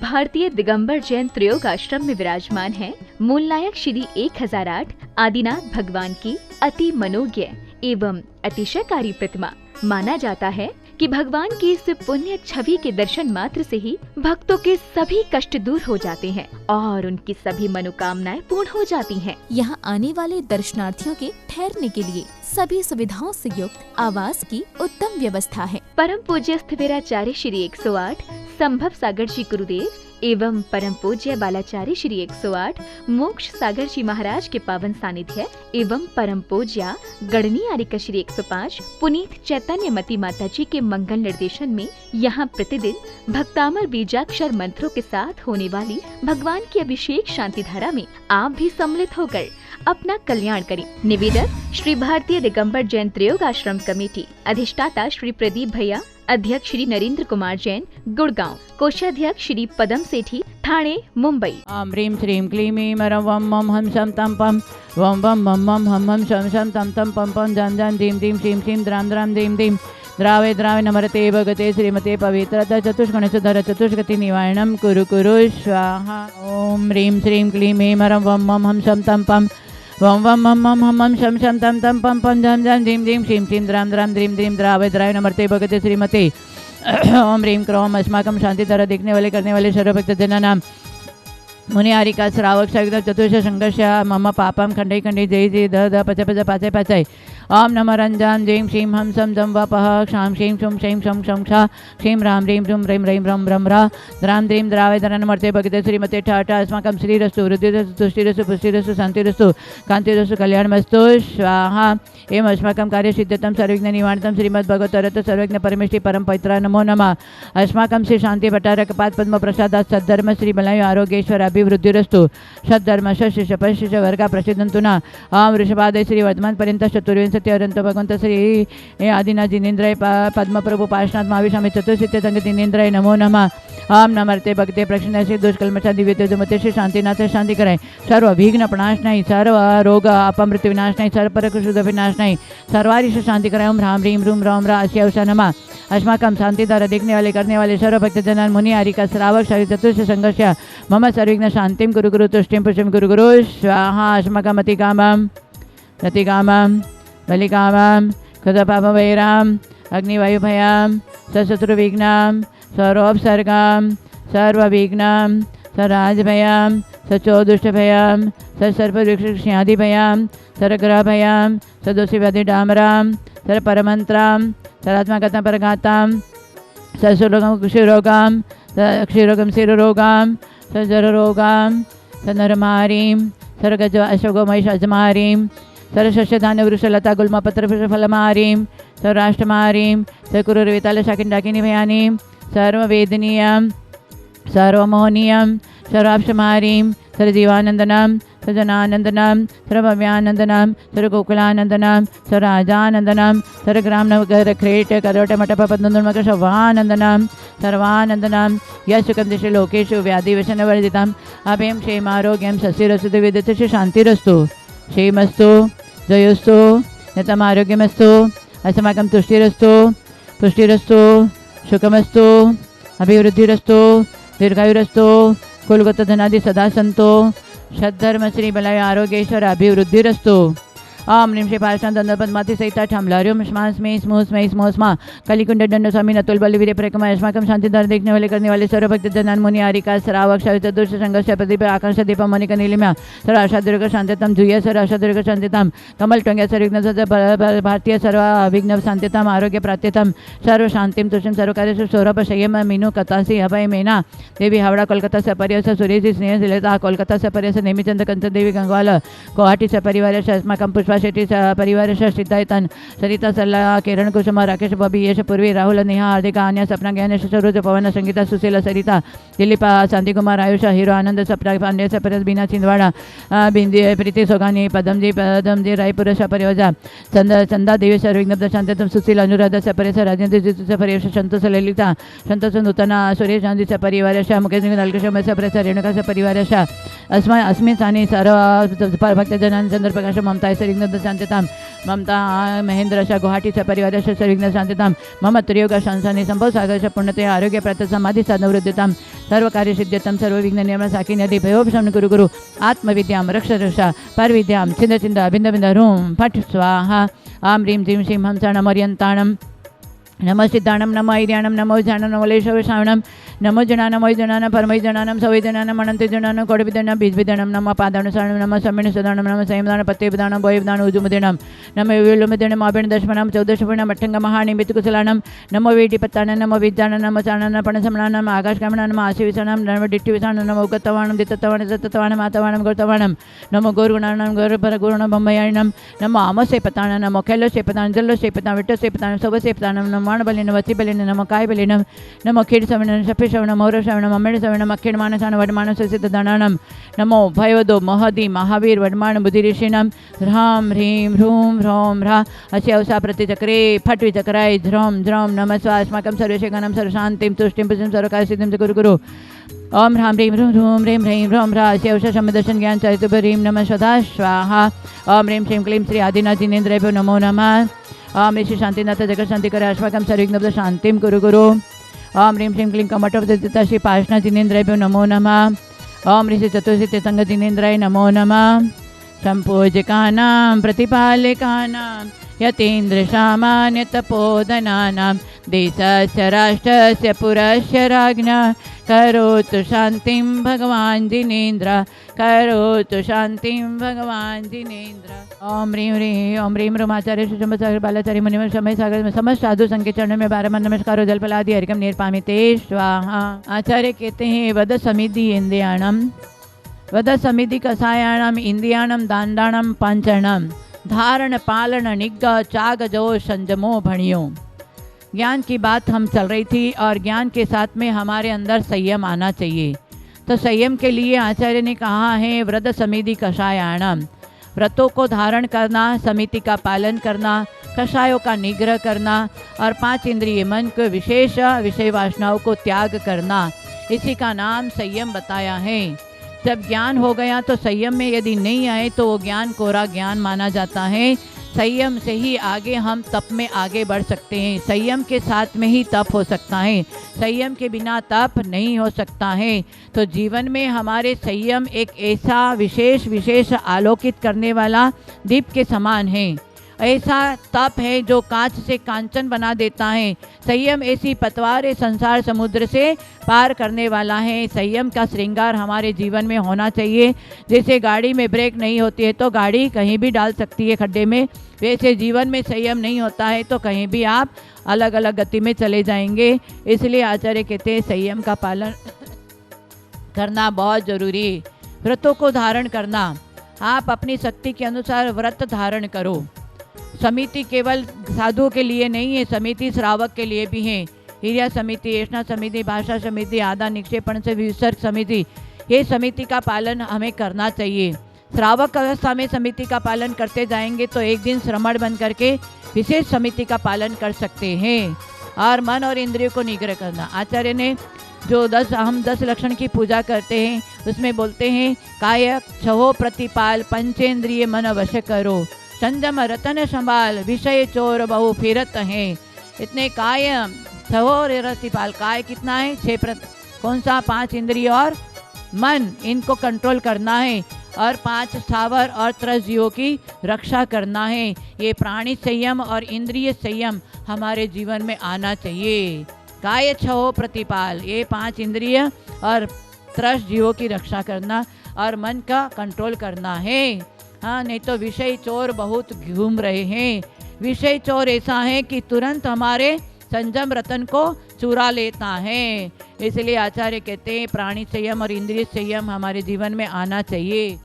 भारतीय दिगंबर जैन त्रयोग आश्रम में विराजमान है मूलनायक श्री 1008 आदिनाथ भगवान की अति मनोज्ञ एवं अतिशयकारी प्रतिमा। माना जाता है कि भगवान की इस पुण्य छवि के दर्शन मात्र से ही भक्तों के सभी कष्ट दूर हो जाते हैं और उनकी सभी मनोकामनाएं पूर्ण हो जाती हैं। यहाँ आने वाले दर्शनार्थियों के ठहरने के लिए सभी सुविधाओं से युक्त आवास की उत्तम व्यवस्था है। परम पूज्य स्थिविराचार्य श्री 108 संभव सागर जी गुरुदेव एवं परम पूज्य बालाचार्य श्री 108 मोक्ष सागर जी महाराज के पावन सानिध्य एवं परम पूज्य गणनी आर्यका श्री 105 पुनीत चैतन्य मती माता जी के मंगल निर्देशन में यहाँ प्रतिदिन भक्तामर बीजाक्षर मंत्रों के साथ होने वाली भगवान की अभिषेक शांति धारा में आप भी सम्मिलित होकर अपना कल्याण करें। निवेदक श्री भारतीय दिगंबर जैन त्रयोग आश्रम कमेटी, अधिष्ठाता श्री प्रदीप भैया, अध्यक्ष श्री नरेंद्र कुमार जैन गुड़गांव, कोषाध्यक्ष श्री पदम सेठी ठाणे मुंबई। आम ह्रीं श्रीं क्लीं ऐं मरं वं मं हम शं तं पं वं वं मं मं हम हम शं शं तं तं पं पं जं जं दीं दीं श्रीं श्रीं द्रां द्रां दीं दीं द्रावे द्रावे नमरते भगते श्रीमते पवित्रता चतुष्गणसुधर चतुष्गति निवारणं कुरु कुरु स्वाहा। ओम ह्रीं श्रीं क्लीं ऐं मरं वं मं हम शं तं पं वं वं मं मं हम हम शं शं तं तं पं पं जं जं दीं दीं श्रीं श्रीं द्रां द्रां दीं दीं द्रावे द्रावे नमरते भगते श्रीमते। ओम ह्रीं क्रोम अस्माकं शांति तरह देखने वाले करने वाले सर्वभक्त जनानां मुनि आरिका श्रावक सविता चतुर्श संघर्ष मम पापम खंडे खंडे जय जय द द पच पच पाचे पाचे। ओम नम रंजन जैं श्रीं हम सम जम वपः क्षां श्रीं शुं शैं शं शं क्षा श्रीं रां ह्रीं ह्रूं ह्रीं ह्रीं रं रं रा द्रां द्रीं द्रावे धनमर्ते भगते श्रीमते ठ अस्माकं श्रीरस्तु वृद्धिरस्तु तुष्टिरस्तु पुष्टिरस्तु शान्तिरस्तु कान्तिरस्तु कल्याणमस्तु स्वाहा। एवं अस्माकं कार्यसिद्धतं सर्वज्ञ निवारणं श्रीमद्भगवतरत सर्वज्ञ परमेष्टि परम पवित्रा नमो नमः। अस्माकं श्री शांति भट्टारक पाद पद्म प्रसादात् सद्धर्म श्री बलायु आरोग्येश्वर अभिवृद्धिरस्तु सद्धर्म शिष्य शिष्य वर्गा प्रसिद्धन्तु न। ओम वृषभादय श्री वर्धमान पर्यंत चतुर्विंशति अरंत भगवंत श्री आदिनाथ जिनेन्द्राय पद्म प्रभु पार्श्वनाथ महाविष्णामी चतुर्सिद्ध संग जिनेन्द्राय नमो नमः। ओम नमर्ते भक्ते प्रक्षिण श्री दुष्कल्मषा दिव्य तेजोमते श्री शांतिनाथ शांति कराय सर्व विघ्न प्रणाश नहीं सर्व रोग अपमृत्यु विनाश नहीं सर्व पर शुद्ध विनाश नहीं सर्वारिश शांति कराय। ओम ह्रां ह्रीं ह्रूं ह्रौं ह्रा अस्यावसा नमः। अस्माकं शांति द्वारा देखने वाले करने वाले सर्व भक्त जनान मुनि आरिका श्रावक शरीर चतुर्ष संघर्ष मम सर्विघ्न शांतिं गुरु गुरु तुष्टिं पुष्टिं गुरु गुरु स्वाहा। अस्माकं मतिकामं रतिकामं बलिकामं कृतपापवैराम अग्निवायुभयां सशत्रुविघ्नां सर्वोपसर्गां सर्वविघ्नां सराजभयां सचोदुष्टभयां सर्ववृक्षादिभयां सरग्रहभयां सदोषिव्याधिडामरां सरपरमन्त्रां सरात्मकथापरघातां सशुरोगं क्षुरोगां क्षीरोगं शिरोरोगां सजररोगां सनरमारीं सरगज अशोगमहिष अजमारीं सरशस्यधान्यवृक्षलता गुल्मपत्रफलमारीं सर्वराष्ट्रमारीं सकुरुर्वेतालशाकिण्डाकिनी भयानीं सर्ववेदनीयां सर्वमोहनीयं सर्वाप्समारीं सर्वजीवानन्दनां सर्वजनानन्दनां सर्वभव्यानन्दनां सर्वगोकुलानन्दनां सर्वराजानन्दनां सर्वग्रामनगरक्रीट करोटमठपपद्मनुर्मकशवानन्दनां सर्वानन्दनां यशुकं दिशि लोकेषु व्याधिवशनवर्जिताम् अभयं क्षेमारोग्यं सस्यरस्तु शान्तिरस्तु क्षेमस्तु जयोस्तु नित्यम् आरोग्यमस्तु अस्माकं तुष्टिरस्तु पुष्टिरस्तु सुखमस्तु अभिवृद्धिरस्तु दीर्घायुरस्तु कुलगत धनादि सदा सन्तु सद्धर्म श्री बलाय आरोग्येश्वर अभिवृद्धिरस्तु। ओम ह्रीं श्री पार्श्वनाथ दंडपद्माति सहिता ठामलार्यों स्मा स्मे स्मो स्मै स्मो स्मा कलिकुंड दंड स्वामी नतुल बल वीर प्रकमा अस्माकं शांति द्वारा देखने वाले करने वाले सर्व भक्त जनान मुनि आरिका श्रावक शवित दुष्ट संघर्ष प्रदीप आकाश दीप मणिक नीलिमा सर आशादुर्ग शांतितम जुय सर आशादुर्ग शांतितम कमल टंग्या सर्विघ्न भारतीय सर्व विघ्न शांतितम आरोग्य प्राप्त्यतम सर्व शांतिम तुष्टिम सर्व कार्य सौरभ संयम मीनू कतासी अभय मेना देवी हावड़ा कोलकाता सपरियस सुरेश स्नेह लता कोलकाता सपरियस नेमिचंद कंच देवी गंगवाल गुवाहाटी सपरिवार अस्माकं पुष्पा शेट्टी परिवार सिद्धायतन सरिता सल्ला किरण कुसुमा राकेश बॉबी यश पूर्वी राहुल नेहा हार्दिका अन्य सपना ज्ञान सरोज पवन संगीता सुशीला सरिता दिलीप शांति कुमार आयुष हीरो आनंद सपना पांडे सपरस बीना छिंदवाड़ा बिंदी प्रीति सोगानी पदमजी रायपुर सपरिवजा चंदा देवी सर्विघ्न शांततम सुशील अनुराधा सपरेश राजेंद्र जितु सपरिवेश संतोष ललिता संतोष नूतना सुरेश गांधी सपरिवार मुकेश नलकेश सपरेश रेणुका सपरिवार अस्मिन् सानी सर्व भक्तजनान् चंद्रप्रकाश ममता सर्विघ्न सर्वविघ्न शांतिताम ममता महेंद्र गुवाहाटी परिवार सर्वविघ्न शांतिताम मम त्रियोग संसानी संभव सागर पुण्यते आरोग्य प्रत समाधि सदवृद्धिताम सर्व कार्य सिद्ध्यतम सर्वविघ्न नियम साकी नदी भयोपशम गुरु गुरु आत्मविद्याम रक्ष रक्षा परविद्याम छिंद छिंद बिंद बिंद रूम फट स्वाहा आम ह्रीं जीं श्रीं हंस नमोर्यंताणम नमो सिद्धाणम नमो ऐर्याणम नमो जाणम नमो लेशव श्रावणम नमो जनानम वैजनानम परमैजनानम सवैजनानम अनंतजनानम कोटिविदनम बीजविदनम नमो पादानुसारणम नमो सम्मेण सदानम नमो संयमदान पत्यविदानम भोयविदान उजुमदिनम नमो विलोमदिनम आभिण दशमनम चौदशपुणम अट्टंग महानिमित कुशलानम नमो वेटिपत्तानम नमो विद्यानम नमो चानन पणसमनानम आकाशकामनानम नमो आशीविसानम नमो डिट्टिविसानम नमो उगतवाणम दिततवाणम सततवाणम आतवाणम गोतवाणम नमो गौरगुणानम गौरपरगुणम ब्रह्मयाणम नमो आमसेपतानम नमो कैलोसेपतानम जल्लोसेपतानम विट्टसेपतानम सवसेपतानम नमो वाणबलिन वचिबलिन नमो कायबलिनम नमो खीडसवणम शपिशवणम मौरशवणम अम्मेडसवणम अखिडमानसान वडमानससिद्धदानम नमो भयवदो महदी महावीर वडमाण बुद्धिऋषिणम ह्रां ह्रीं ह्रूं ह्रौं ह्रा अस्य अवसा प्रतिचक्रे फट् विचक्राय ध्रौं ध्रौं नमस्वा अस्माकं सर्वेशगणं सर्वशान्तिं तुष्टिं पुष्टिं सर्वकार्यसिद्धिं च कुरु कुरु ओम ह्रां ह्रीं ह्रूं ह्रूं ह्रीं ह्रीं ह्रौं ह्रा अस्य अवसा सम्यदर्शन ज्ञान चरितुभरीं नमः स्वधा स्वाहा ओम ह्रीं श्रीं क्लीं श्री आदिनाथ जिनेन्द्रेभ्यो नमो नमः ओम ऋषि शांतिनाथ जगत शांति कर अस्माकं सर्वविघ्न शांतिं कुरु गुरु ओम ह्रीं श्रीं क्लीं कमठोपदिता श्री पार्श्वनाथ जिनेन्द्रेभ्यो नमो नमः ओम ऋषि चतुर्षि तीर्थंग जिनेन्द्राय नमो नमः संपूजकानां प्रतिपालकानां यतीन्द्र सामान्य तपोधनानां देशस्य राष्ट्रस्य पुरस्य राज्ञा करोतु शांतिं भगवान् जिनेन्द्र करोतु शांतिं भगवान् जिनेन्द्र ओम ह्रीं रुमाचार्य शुचुंब सागर बालाचार्य मुनिवर समय सागर समस्त साधु संघ के चरणों में 12 मन नमस्कार जलपलादि हरिकम निर्पामिते स्वाहा। आचार्य कहते हैं वद समिधि इंद्रियाणम वद समिधि कसायाणम इंद्रियाणम दांडाणम पंचरणम धारण पालन निग्रह चाग जो संजमो भणियो। ज्ञान की बात हम चल रही थी और ज्ञान के साथ में हमारे अंदर संयम आना चाहिए। तो संयम के लिए आचार्य ने कहा है व्रत समिधि कषायाणम, व्रतों को धारण करना, समिति का पालन करना, कषायों का निग्रह करना और 5 इंद्रिय मन को विशेष विषय वासनाओं को त्याग करना, इसी का नाम संयम बताया है। जब ज्ञान हो गया तो संयम में यदि नहीं आए तो वो ज्ञान कोरा ज्ञान माना जाता है। संयम से ही आगे हम तप में आगे बढ़ सकते हैं। संयम के साथ में ही तप हो सकता है, संयम के बिना तप नहीं हो सकता है। तो जीवन में हमारे संयम एक ऐसा विशेष आलोकित करने वाला दीप के समान है। ऐसा तप है जो कांच से कांचन बना देता है। संयम ऐसी पतवार संसार समुद्र से पार करने वाला है। संयम का श्रृंगार हमारे जीवन में होना चाहिए। जैसे गाड़ी में ब्रेक नहीं होती है तो गाड़ी कहीं भी डाल सकती है खड्डे में, वैसे जीवन में संयम नहीं होता है तो कहीं भी आप अलग अलग गति में चले जाएंगे। इसलिए आचार्य कहते हैं संयम का पालन करना बहुत जरूरी है। व्रतों को धारण करना, आप अपनी शक्ति के अनुसार व्रत धारण करो। समिति केवल साधुओं के लिए नहीं है, समिति श्रावक के लिए भी है। हिरिया समिति, ऐष्णा समिति, भाषा समिति, आदा निक्षेपण से विसर्ग समिति, ये समिति का पालन हमें करना चाहिए। श्रावक अवस्था में समिति का पालन करते जाएंगे तो एक दिन श्रमण बन करके विशेष समिति का पालन कर सकते हैं। और मन और इंद्रियों को निग्रह करना, आचार्य ने जो हम 10 लक्षण की पूजा करते हैं उसमें बोलते हैं काय छहो प्रतिपाल पंचेंद्रिय मन वश करो, संजम रतन संभाल विषय चोर बहु फिरत हैं। इतने काय छहो प्रतिपाल, काय कितना है 6 कौन सा 5 इंद्रिय और मन, इनको कंट्रोल करना है और 5 स्थावर और त्रस जीवों की रक्षा करना है। ये प्राणी संयम और इंद्रिय संयम हमारे जीवन में आना चाहिए। काय छहो प्रतिपाल, ये 5 इंद्रिय और त्रस जीवों की रक्षा करना और मन का कंट्रोल करना है। हाँ, नहीं तो विषय चोर बहुत घूम रहे हैं। विषय चोर ऐसा है कि तुरंत हमारे संजम रतन को चुरा लेता है। इसलिए आचार्य कहते हैं प्राणी संयम और इंद्रिय संयम हमारे जीवन में आना चाहिए।